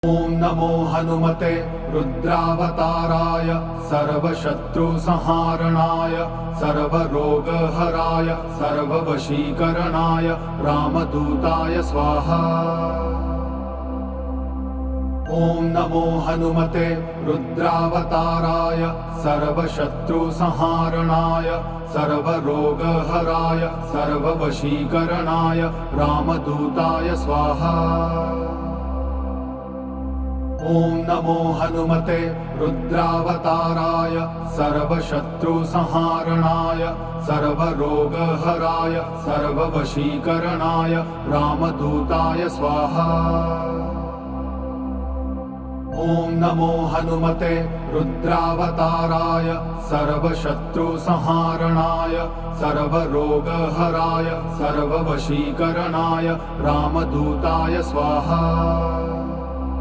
ॐ नमो हनुमते रुद्रावताराय सर्वशत्रुसंहारणाय सर्वरोगहराय सर्ववशीकरणाय रामदूताय स्वाहा। ॐ नमो हनुमते रुद्रावताराय सर्वशत्रुसंहारणाय सर्वरोगहराय सर्ववशीकरणाय रामदूताय स्वाहा। ॐ नमो हनुमते रुद्रावताराय सर्वशत्रुसंहारणाय सर्वरोगहराय सर्ववशीकरणाय रामदूताय स्वाहा। ॐ नमो हनुमते रुद्रावताराय सर्वशत्रुसंहारणाय सर्वरोगहराय सर्ववशीकरणाय रामदूताय स्वाहा।